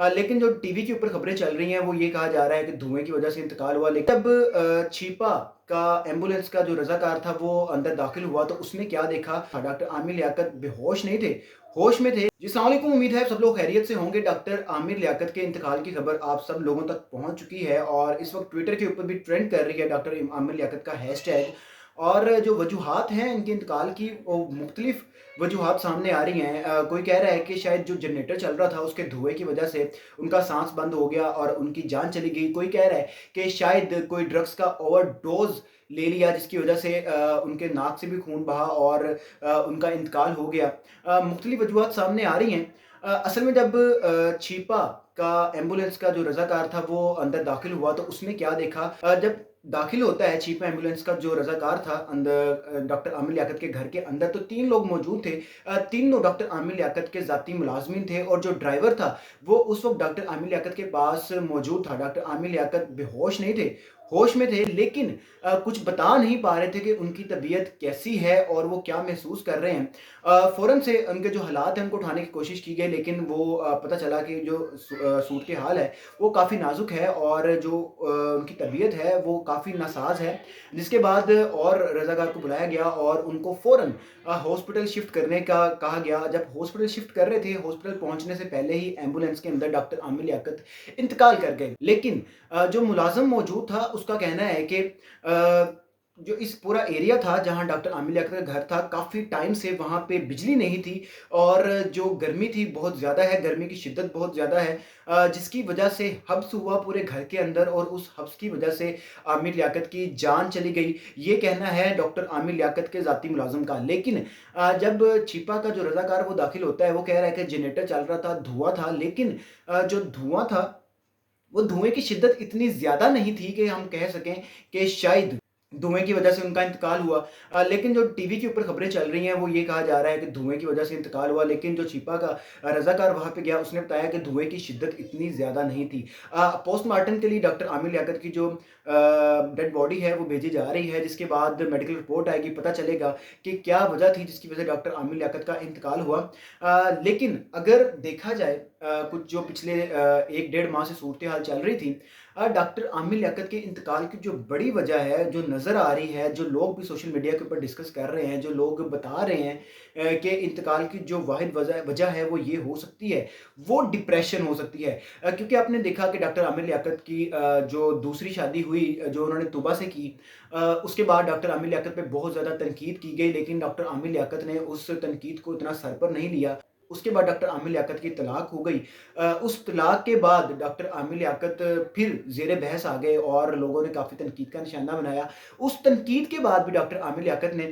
लेकिन जो टीवी के ऊपर खबरें चल रही हैं वो ये कहा जा रहा है कि धुएँ की वजह से इंतकाल हुआ। लेकिन जब छिपा का एम्बुलेंस का जो रज़ाकार था वो अंदर दाखिल हुआ तो उसने क्या देखा, डॉक्टर आमिर लियाकत बेहोश नहीं थे, होश में थे। जी अस्सलाम वालेकुम, उम्मीद है सब लोग खैरियत से होंगे। डॉक्टर आमिर लियाकत के इंतकाल की खबर आप सब लोगों तक पहुँच चुकी है और इस वक्त ट्विटर के ऊपर भी ट्रेंड कर रही है डॉक्टर आमिर लियाकत का हैशटैग। और जो वजूहात हैं इनके इंतकाल की वो मुख्तलिफ वजूहात सामने आ रही हैं। कोई कह रहा है कि शायद जो जनरेटर चल रहा था उसके धुएँ की वजह से उनका सांस बंद हो गया और उनकी जान चली गई। कोई कह रहा है कि शायद कोई ड्रग्स का ओवरडोज ले लिया जिसकी वजह से उनके नाक से भी खून बहा और उनका इंतकाल हो गया। मुख्तलिफ वजूहात सामने आ रही हैं। असल में जब छिपा का एम्बुलेंस का जो रज़ाकार था वो अंदर दाखिल हुआ तो उसने क्या देखा, जब दाखिल होता है चीफ एम्बुलेंस का जो रज़ाकार था अंदर डॉक्टर आमिर लियाकत के घर के अंदर, तो 3 लोग मौजूद थे। तीनों डॉक्टर आमिर लियाकत के ज़ाती मुलाज़िमीन थे और जो ड्राइवर था वो उस वक़्त डॉक्टर आमिर लियाकत के पास मौजूद था। डॉक्टर आमिर लियाकत बेहोश नहीं थे, होश में थे, लेकिन कुछ बता नहीं पा रहे थे कि उनकी तबीयत कैसी है और वो क्या महसूस कर रहे हैं। फ़ौरन से उनके जो हालात हैं उनको उठाने की कोशिश की गई, लेकिन वो पता चला कि जो सूरत हाल है वो काफ़ी नाज़ुक है और जो उनकी तबीयत है वो काफ़ी नासाज़ है। जिसके बाद और रज़ाकार को बुलाया गया और उनको फ़ौरन हॉस्पिटल शिफ्ट करने का कहा गया। जब हॉस्पिटल शिफ्ट कर रहे थे, हॉस्पिटल पहुँचने से पहले ही एम्बुलेंस के अंदर डॉक्टर आमिर लियाकत इंतकाल कर गए। लेकिन जो मुलाज़िम मौजूद था उसका कहना है कि जो इस पूरा एरिया था जहाँ डॉक्टर आमिर लियाकत का घर था, काफ़ी टाइम से वहाँ पे बिजली नहीं थी और जो गर्मी थी बहुत ज़्यादा है, गर्मी की शिद्दत बहुत ज़्यादा है, जिसकी वजह से हब्स हुआ पूरे घर के अंदर और उस हब्स की वजह से आमिर लियाकत की जान चली गई। ये कहना है डॉक्टर आमिर लियाकत के ज़ाती मुलाज़िम का। लेकिन जब छिपा का जो रज़ाकार वो दाखिल होता है वो कह रहा है कि जनरेटर चल रहा था, धुआँ था, लेकिन जो धुआँ था वो धुएँ की शिद्दत इतनी ज़्यादा नहीं थी कि हम कह सकें कि शायद धुएँ की वजह से उनका इंतकाल हुआ। लेकिन जो टीवी के ऊपर खबरें चल रही हैं वो ये कहा जा रहा है कि धुएँ की वजह से इंतकाल हुआ, लेकिन जो छिपा का रज़ाकार वहाँ पे गया उसने बताया कि धुएँ की शिद्दत इतनी ज़्यादा नहीं थी। पोस्टमार्टम के लिए डॉक्टर आमिर लियाकत की जो डेड बॉडी है वो भेजी जा रही है, जिसके बाद मेडिकल रिपोर्ट आएगी, पता चलेगा कि क्या वजह थी जिसकी वजह से डॉक्टर आमिर लियाकत का इंतकाल हुआ। लेकिन अगर देखा जाए कुछ जो पिछले 1 डेढ़ माह से सूरत हाल चल रही थी, डॉक्टर आमिर लियाकत के इंतकाल की जो बड़ी वजह है, जो नज़र आ रही है, जो लोग भी सोशल मीडिया के ऊपर डिस्कस कर रहे हैं, जो लोग बता रहे हैं कि इंतकाल की जो वाहिद वजह वजह है वो ये हो सकती है, वो डिप्रेशन हो सकती है। क्योंकि आपने देखा कि डॉक्टर आमिर लियाकत की जो दूसरी शादी हुई जो उन्होंने तौबा से की, उसके बाद डॉक्टर आमिर लियाकत पे बहुत ज़्यादा तनकीद की गई, लेकिन डॉक्टर आमिर लियाकत ने उस तनकीद को इतना सर पर नहीं लिया। उसके बाद डॉक्टर आमिर लियाकत की तलाक हो गई। उस तलाक के बाद डॉक्टर आमिर लियाकत फिर ज़ेरे बहस आ गए और लोगों ने काफ़ी तनकीद का निशाना बनाया। उस तनकीद के बाद भी डॉक्टर आमिर लियाकत ने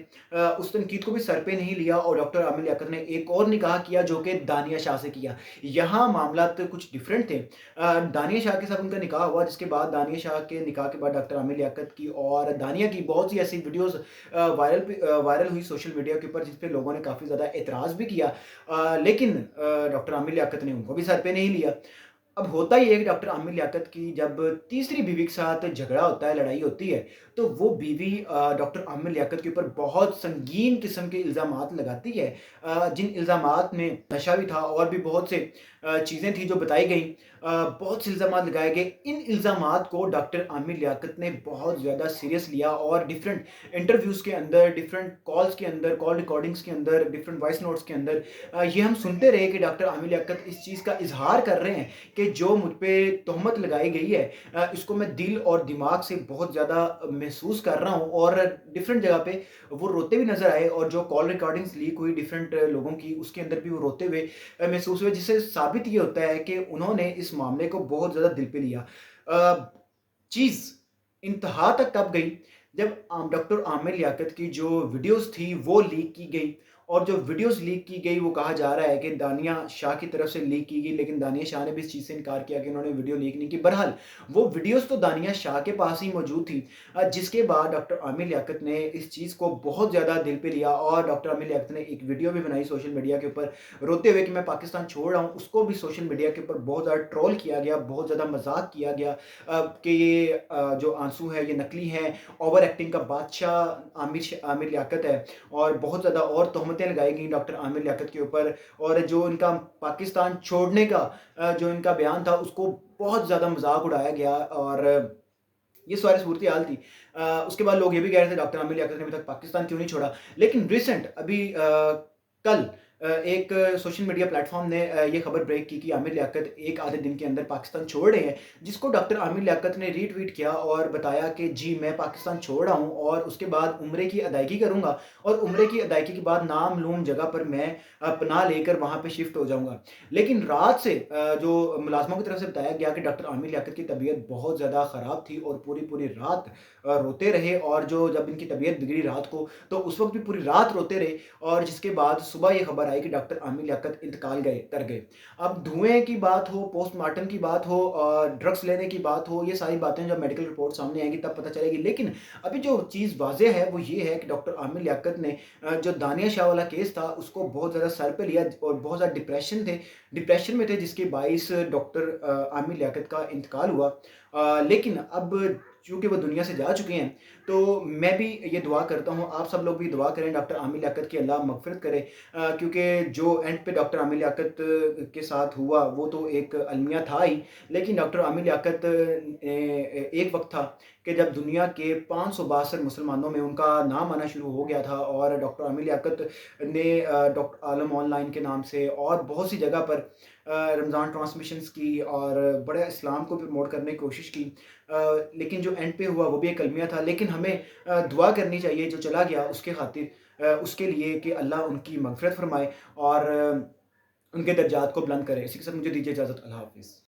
उस तनकीद को भी सर पे नहीं लिया और डॉक्टर आमिर लियाकत ने एक और निकाह किया जो कि दानिया शाह से किया। यहाँ मामलात कुछ डिफरेंट थे। दानिया शाह के साथ उनका निकाह हुआ, जिसके बाद दानिया शाह के निकाह के बाद डॉक्टर आमिर लियाकत की और दानिया की बहुत सी ऐसी वीडियोज़ वायरल हुई सोशल मीडिया के ऊपर, जिस पे लोगों ने काफ़ी ज़्यादा एतराज़ भी किया। लेकिन डॉक्टर आमिर लियाकत ने उनको भी सर पे नहीं लिया। अब होता ये है कि डॉक्टर आमिर लियाकत की जब तीसरी बीवी के साथ झगड़ा होता है, लड़ाई होती है, तो वो बीवी डॉक्टर आमिर लियाकत के ऊपर बहुत संगीन किस्म के इल्ज़ामात लगाती है। जिन इल्ज़ामात में नशा भी था और भी बहुत से चीज़ें थी जो बताई गईं। बहुत से इल्ज़ामात लगाए गए। इन इल्ज़ामात को डॉक्टर आमिर लियाकत ने बहुत ज़्यादा सीरियस लिया और डिफरेंट इंटरव्यूज़ के अंदर, डिफरेंट कॉल्स के अंदर, कॉल रिकॉर्डिंग्स के अंदर, डिफरेंट वॉइस नोट्स के अंदर ये हम सुनते रहे कि डॉक्टर आमिर लियाकत इस चीज़ का इज़हार कर रहे हैं कि जो मुझ पे तोहमत लगाई गई है, इसको मैं दिल और दिमाग से बहुत ज़्यादा महसूस कर रहा हूँ। और डिफरेंट जगह पे वो रोते भी नज़र आए और जो कॉल रिकॉर्डिंग्स लीक हुई डिफरेंट लोगों की, उसके अंदर भी वो रोते हुए महसूस हुए, जिससे साबित ये होता है कि उन्होंने इस मामले को बहुत ज़्यादा दिल पे लिया। चीज़ इंतहा तक कब गई, जब डॉक्टर आमिर लियाकत की जो वीडियोज़ थी वो लीक की गई। और जो वीडियोज़ लीक की गई वो कहा जा रहा है कि दानिया शाह की तरफ से लीक की गई, लेकिन दानिया शाह ने भी इस चीज़ से इनकार किया कि उन्होंने वीडियो लीक नहीं की। बहरहाल वो वीडियोज़ तो दानिया शाह के पास ही मौजूद थी। जिसके बाद डॉक्टर आमिर लियाकत ने इस चीज़ को बहुत ज़्यादा दिल पे लिया और डॉक्टर आमिर लियाकत ने एक वीडियो भी बनाई सोशल मीडिया के ऊपर रोते हुए कि मैं पाकिस्तान छोड़ रहा हूँ। उसको भी सोशल मीडिया के ऊपर बहुत ज़्यादा ट्रोल किया गया, बहुत ज़्यादा मजाक किया गया कि ये जो आंसू है ये नकली है, ओवर एक्टिंग का बादशाह आमिर लियाकत है और बहुत ज़्यादा और तोहमत तोहमतें लगाई गई डॉक्टर आमिर लियाकत के ऊपर, और जो इनका पाकिस्तान छोड़ने का जो इनका बयान था उसको बहुत ज़्यादा मज़ाक उड़ाया गया, और ये सारी सूरत-ए-हाल थी। उसके बाद लोग ये भी कह रहे थे डॉक्टर आमिर लियाकत ने अभी तक पाकिस्तान क्यों नहीं छोड़ा? लेकिन रिसेंट अभी कल एक सोशल मीडिया प्लेटफ़ॉर्म ने ये खबर ब्रेक की कि आमिर लियाकत एक आधे दिन के अंदर पाकिस्तान छोड़ रहे हैं, जिसको डॉक्टर आमिर लियाकत ने रीट्वीट किया और बताया कि जी मैं पाकिस्तान छोड़ रहा हूँ और उसके बाद उम्रे की अदायगी करूँगा, और उम्रे की अदायगी के बाद नाम-लूम जगह पर मैं पनाह लेकर वहाँ पे शिफ्ट हो जाऊँगा। लेकिन रात से जो मुलाज़िमों की तरफ से बताया गया कि डॉक्टर आमिर लियाकत की तबीयत बहुत ज़्यादा ख़राब थी और पूरी-पूरी रात रोते रहे, और जो जब इनकी तबीयत बिगड़ी रात को, तो उस वक़्त भी पूरी रात रोते रहे, और जिसके बाद सुबह ये खबर आई कि डॉक्टर आमिर लियाकत इंतकाल कर गए। अब धुएँ की बात हो, पोस्टमार्टम की बात हो, ड्रग्स लेने की बात हो, ये सारी बातें जब मेडिकल रिपोर्ट सामने आएँगी तब पता चलेगी। लेकिन अभी जो चीज़ वाज़ेह है वो ये है कि डॉक्टर आमिर लियाकत ने जो दानिया शाह वाला केस था उसको बहुत ज़्यादा सर पे लिया और बहुत ज़्यादा डिप्रेशन में थे, जिसके बाइस डॉक्टर आमिर लियाकत का इंतकाल हुआ। लेकिन अब चूँकि वो दुनिया से जा चुके हैं, तो मैं भी ये दुआ करता हूँ, आप सब लोग भी दुआ करें डॉक्टर आमिर लियाकत की अल्लाह मग़फ़िरत करे, क्योंकि जो एंड पे डॉक्टर आमिर लियाकत के साथ हुआ वो तो एक अलमिया था ही, लेकिन डॉक्टर आमिर लियाकत एक वक़्त था कि जब दुनिया के 562 मुसलमानों में उनका नाम आना शुरू हो गया था, और डॉक्टर आमिर लियाकत ने डॉक्टर आलम ऑनलाइन के नाम से और बहुत सी जगह पर रमज़ान ट्रांसमिशंस की और बड़े इस्लाम को प्रमोट करने की कोशिश की। लेकिन जो एंड पे हुआ वो भी एक अलमिया था, लेकिन हमें दुआ करनी चाहिए जो चला गया उसके खातिर, उसके लिए कि अल्लाह उनकी मग़फ़िरत फ़रमाए और उनके दर्जात को बुलंद करे। इसी के साथ मुझे दीजिए इजाज़त। अल्लाह हाफ़िज़।